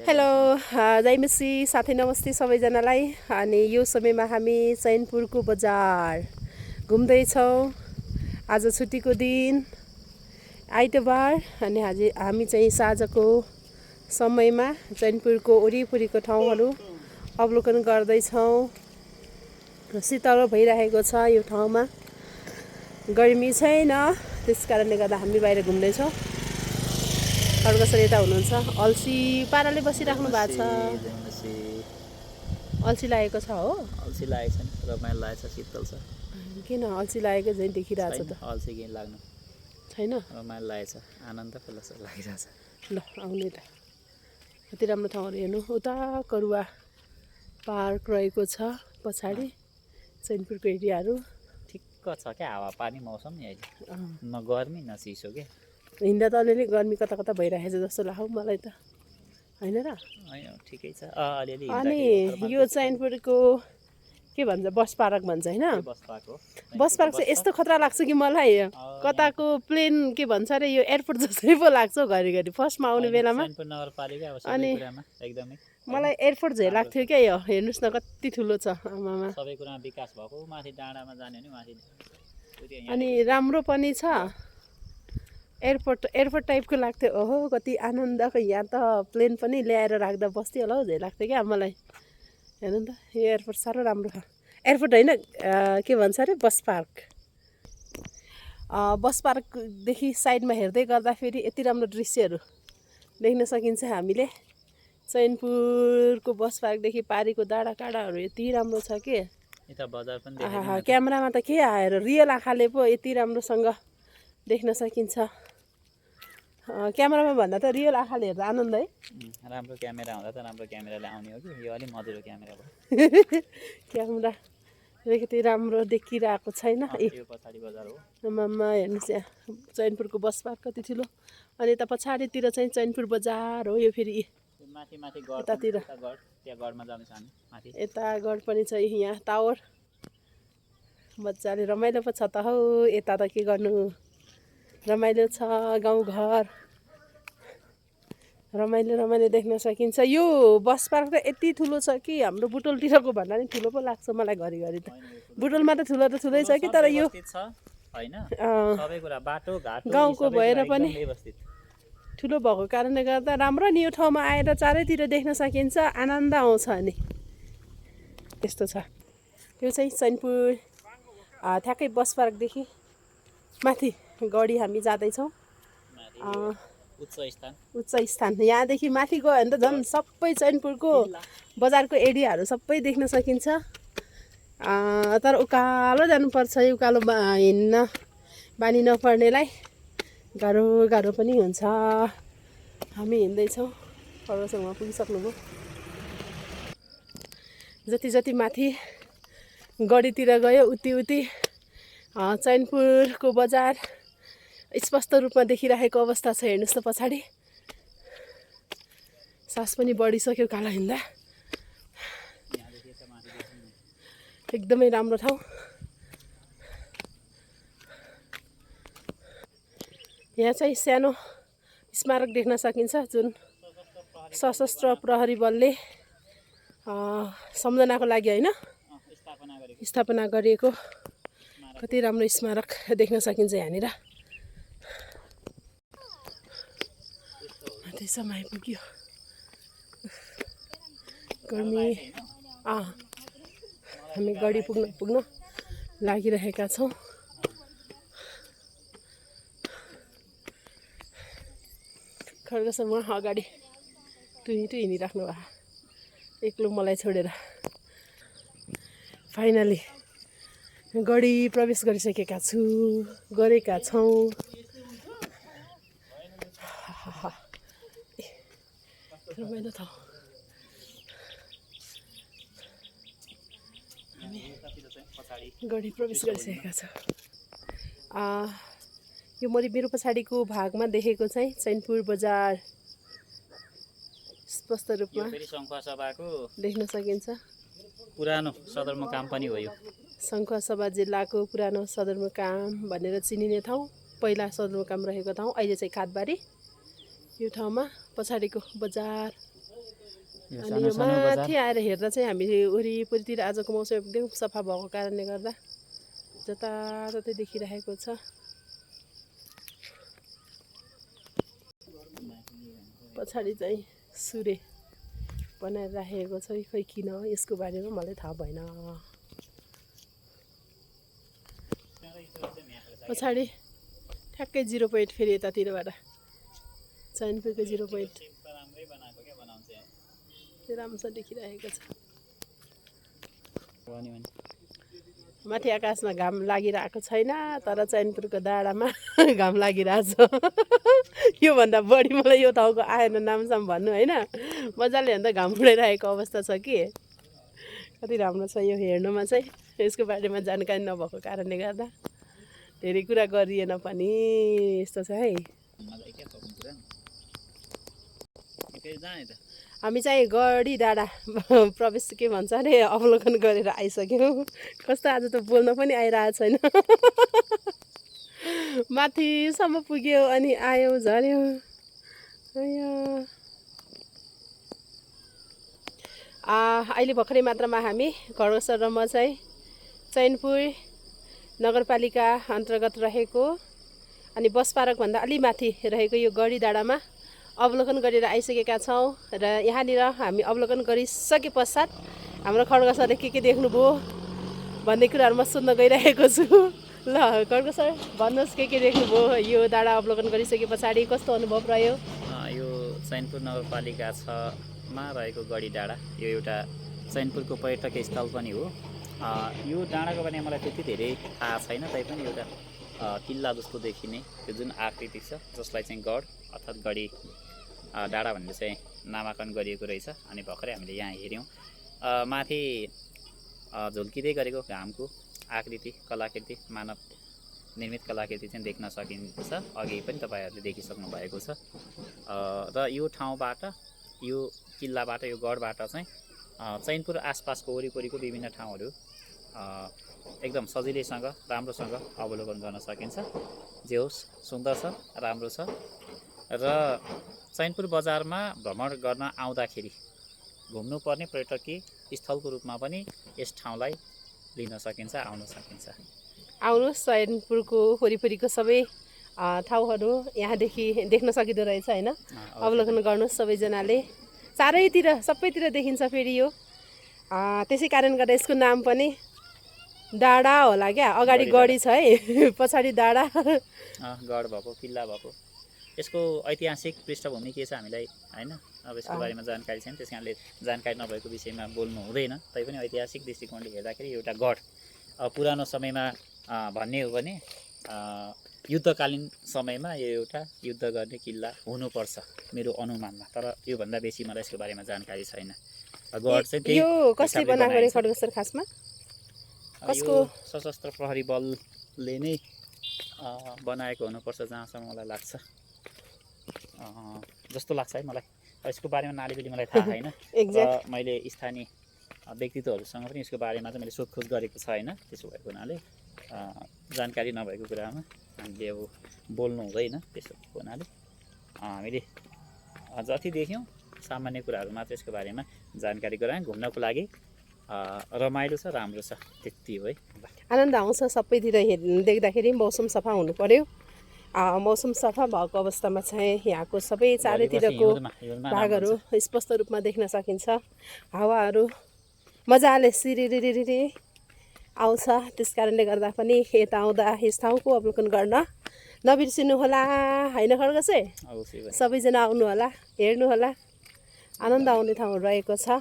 Hello जय मसी साथी नमस्ते सबैजनालाई। अनि यो समयमा हामी चैनपुरको बजार घुम्दैछौँ। आज छुट्टीको दिन आइतबार अनि हामी चाहिँ साँझको समयमा चैनपुरको वरिपरिको ठाउँहरू अवलोकन गर्दैछौँ। शीतल भइरहेको छ यो ठाउँमा, गर्मी छैन, त्यसकारणले गर्दा हामी बाहिर घुम्दैछौँ। खड्गसर यता हुनुहुन्छ, अल्छी पाराले बसिराख्नु भएको छ। अल्छी लागेको छ हो? अल्छी लागेको छैन, रमाइलो लागेको छ, शीतल छ। किन अल्छी लागेको झैँ देखिरहेको छ त? अल्छी किन लाग्नु छैन, रमाइलो लागेको छ, आनन्द लागिरहेको छ। ल आउने त, कति राम्रो ठाउँहरू हेर्नु। उता करुवा पार्क रहेको छ पछाडि, चैनपुरको एरियाहरू ठिक्क छ क्या, हावापानी मौसम नि अहिले, न गर्मी न चिसो के। हिँड्दा त अलिअलि गर्मी कता कता भइरहेको छ जस्तो लाग्यो मलाई त, होइन र? ठिकै छ अलिअलि। अनि यो चैनपुरको के भन्छ, बस पार्क भन्छ होइन? बस पार्क चाहिँ यस्तो खतरा लाग्छ कि मलाई, कताको प्लेन के भन्छ अरे, यो एयरपोर्ट जस्तै पो लाग्छ घरिघरि फर्स्टमा आउने बेलामा। अनि मलाई एयरपोर्ट झै लाग्थ्यो क्या यो, हेर्नुहोस् न कति ठुलो छ, आमामा सबै कुरामा विकास भएको। माथि डाँडामा जाने नि माथि, अनि राम्रो पनि छ। एयरपोर्ट टाइपको लाग्थ्यो। ओहो कति आनन्दको, यहाँ त प्लेन पनि ल्याएर राख्दा बस्थ्यो होला हौ झै लाग्थ्यो क्या मलाई। हेर्नु त यो एयरपोर्ट साह्रो राम्रो छ। एयरपोर्ट होइन, के भन्छ अरे, बस पार्क। बस पार्कदेखि साइडमा हेर्दै गर्दाखेरि यति राम्रो दृश्यहरू देख्न सकिन्छ हामीले। चैनपुरको बस पार्कदेखि पारीको डाँडाकाँडाहरू यति राम्रो छ कि क्यामेरामा त के आएर, रियल आँखाले पो यति राम्रोसँग देख्न सकिन्छ। क्यामेरामा भन्दा त रियल आँखाले हेर्दा आनन्द है। राम्रो क्यामेरा हुँदा त राम्रो क्यामेराले आउने हो कि, यो अलिक मधुरो क्यामेरा भयो। क्यामेरा अलिकति राम्रो देखिरहेको छैन। यो पछाडि बजार हो। मम्मा हेर्नुहोस् यहाँ चैनपुरको बस पार्क कति ठुलो। अनि यता पछाडितिर चाहिँ चैनपुर बजार हो यो। फेरि यतातिर यता गढ पनि छ, यहाँ टावर। मजाले रमाइलो पो छ त हौ। यता त के गर्नु, रमाइलो छ, गाउँघर रमाइलो देख्न सकिन्छ। यो बस पार्क त यति ठुलो छ कि हाम्रो बुटोलतिरको भन्दा नि ठुलो पो लाग्छ मलाई घरिघरि त। बुटोलमा त ठुलै छ कि, तर यो गाउँको भएर पनि ठुलो भएको कारणले गर्दा राम्रो नि, यो ठाउँमा आएर चारैतिर देख्न सकिन्छ, आनन्द आउँछ। अनि त्यस्तो छ। त्यो चाहिँ चैनपुर ठ्याक्कै बस पार्कदेखि माथि गढी हामी जाँदैछौँ। उच्च स्थान यहाँदेखि माथि गयो भने त झन् सबै चैनपुरको बजारको एरियाहरू सबै देख्न सकिन्छ। तर उकालो जानुपर्छ, उकालो हिँड्न बानी नपर्नेलाई गाह्रो पनि हुन्छ। हामी हिँड्दैछौँ, खड्गसरमा पुगिसक्नुभयो। जति माथि गढीतिर गयो उति चैनपुरको बजार स्पष्ट रूपमा देखिरहेको अवस्था छ। हेर्नुहोस् त पछाडि, सास पनि बढिसक्यो काला हिँड्दा। एकदमै राम्रो ठाउँ। यहाँ चाहिँ सानो स्मारक देख्न सकिन्छ, जुन सशस्त्र प्रहरी बलले सम्झनाको लागि होइन स्थापना गरिएको कति राम्रो स्मारक देख्न सकिन्छ यहाँनिर। त्यसमा आइपुग्यो गर्मी। हामी गढी पुग्न लागिरहेका छौँ। खड्गसम्म अगाडि टुनी हिँडिराख्नु भयो, एक्लो मलाई छोडेर। फाइनली गढी प्रवेश गरेका छौँ। रमाइलो ठाउँ। गढी प्रवेश गरिसकेका छौँ। यो मेरो पछाडिको भागमा देखेको चाहिँ चैनपुर बजार स्पष्ट रूपमा देख्न सकिन्छ। पुरानो सदरमुकाम पनि हो यो। सङ्खुवासभा जिल्लाको पुरानो सदरमुकाम भनेर चिनिने ठाउँ, पहिला सदरमुकाम रहेको ठाउँ, अहिले चाहिँ खादबारी। यो ठाउँमा पछाडिको बजार यो अनि सानो यो सानो बजार माथि आएर हेर्दा चाहिँ हामीले वरिपरितिर आजको मौसम एकदम सफा भएको कारणले गर्दा जताततै देखिरहेको छ। पछाडि चाहिँ सूर्य बनाएर राखेको छ, खै किन यसको बारेमा मलाई थाहा भएन। पछाडि ठ्याक्कै 0 पोइन्ट फेरि यतातिरबाट चैनपुरको 0 पोइन्ट राम्रोसँग देखिरहेको छ। माथि आकाशमा घाम लागिरहेको छैन, तर चैनपुरको डाँडामा घाम लागिरहेछ। योभन्दा बढी मलाई यो ठाउँको आएन नामसाम भन्नु होइन। मजाले हेर्दा घाम उडाइरहेको अवस्था छ कि कति राम्रो छ यो हेर्नुमा चाहिँ। यसको बारेमा जानकारी नभएको कारणले गर्दा धेरै कुरा गरिएन पनि यस्तो छ है। हामी चाहिँ गढी डाँडा प्रवेश के भन्छ अरे अवलोकन गरेर आइसक्यौँ। कस्तो आज त बोल्न पनि आइरहेको छैन। माथिसम्म पुग्यो अनि आयो झऱ्यो। अहिले भर्खरै मात्रामा हामी खड्गसर र म चाहिँ चैनपुर नगरपालिका अन्तर्गत रहेको अनि बस पार्कभन्दा अलि माथि रहेको यो गढी डाँडामा अवलोकन गरेर आइसकेका छौँ। र यहाँनिर हामी अवलोकन गरिसके पश्चात हाम्रो खड्गसरले के देख्नुभयो भन्ने कुराहरू म सोध्न गइरहेको छु। ल खड्गसर भन्नुहोस् के देख्नुभयो यो डाँडा अवलोकन गरिसके पछाडि कस्तो अनुभव रह्यो? यो चैनपुर नगरपालिका 6मा रहेको गढी डाँडा यो एउटा चैनपुरको पर्यटकीय स्थल पनि हो। यो डाँडाको बारेमा मलाई त्यति धेरै थाहा छैन, तैपनि एउटा किल्ला जस्तो देखिने त्यो जुन आकृति छ जसलाई चाहिँ गढ अर्थात् गढी डाँडा भन्ने चाहिँ नामाकरण गरिएको रहेछ। अनि भर्खरै हामीले यहाँ हेऱ्यौँ माथि झुल्किँदै गरेको घामको आकृति कलाकृति मानव निर्मित कलाकृति चाहिँ देख्न सकिन्छ। अघि पनि तपाईँहरूले देखिसक्नु भएको छ। र यो ठाउँबाट यो किल्लाबाट यो गढबाट चाहिँ चैनपुर आसपासको वरिपरिको विभिन्न ठाउँहरू एकदम सजिलैसँग राम्रोसँग अवलोकन गर्न सकिन्छ। जे होस् सुन्दर छ, राम्रो छ। र चैनपुर बजारमा भ्रमण गर्न आउँदाखेरि घुम्नुपर्ने पर्यटकीय स्थलको रूपमा पनि यस ठाउँलाई लिन सकिन्छ, आउन सकिन्छ। आउनुहोस्, चैनपुरको वरिपरिको सबै ठाउँहरू यहाँदेखि देख्न सकिँदो रहेछ होइन। अवलोकन गर्नुहोस् सबैजनाले। चारैतिर सबैतिर देखिन्छ फेरि यो। त्यसै कारण गर्दा यसको नाम पनि डाँडा होला क्या। अगाडि गढी छ है, पछाडि डाँडा। गढ भएको किल्ला भएको। यसको ऐतिहासिक पृष्ठभूमि के छ हामीलाई होइन, अब यसको बारेमा जानकारी छैन, त्यस कारणले जानकारी नभएको विषयमा बोल्नु हुँदैन। तैपनि ऐतिहासिक दृष्टिकोणले हेर्दाखेरि एउटा गढ पुरानो समयमा भन्ने हो भने युद्धकालीन समयमा यो एउटा युद्ध गर्ने किल्ला हुनुपर्छ मेरो अनुमानमा। तर योभन्दा बेसी मलाई यसको बारेमा जानकारी छैन। गढ चाहिँ यो कसले बनाएको रे खड्गसर खासमा? कसको? सशस्त्र प्रहरी बलले नै बनाएको हुनुपर्छ जहाँसम्म मलाई लाग्छ, जस्तो लाग्छ है मलाई। यसको बारेमा नालिबेली मलाई थाहा छैन। मैले स्थानीय व्यक्तित्वहरूसँग पनि यसको बारेमा चाहिँ मैले सोधखोज गरेको छैन। त्यसो भएको हुनाले जानकारी नभएको कुरामा हामीले अब बोल्नु हुँदैन। त्यसो भएको हुनाले हामीले जति देख्यौँ सामान्य कुराहरू मात्र यसको बारेमा जानकारी गरायौँ। घुम्नको लागि रमाइलो छ, राम्रो छ, त्यति हो है। आनन्द आउँछ सबैतिर देख्दाखेरि। मौसम सफा हुनु पर्यो। मौसम सफा भएको अवस्थामा चाहिँ यहाँको सबै चारैतिरको भागहरू स्पष्ट रूपमा देख्न सकिन्छ। हावाहरू मजाले सिरिरिरिरि आउँछ। त्यस कारणले गर्दा पनि यता आउँदा यस ठाउँको अवलोकन गर्न नबिर्सिनु होला होइन खड्गसर? सबैजना आउनु होला, हेर्नु होला। आनन्द आउने ठाउँहरू रहेको छ।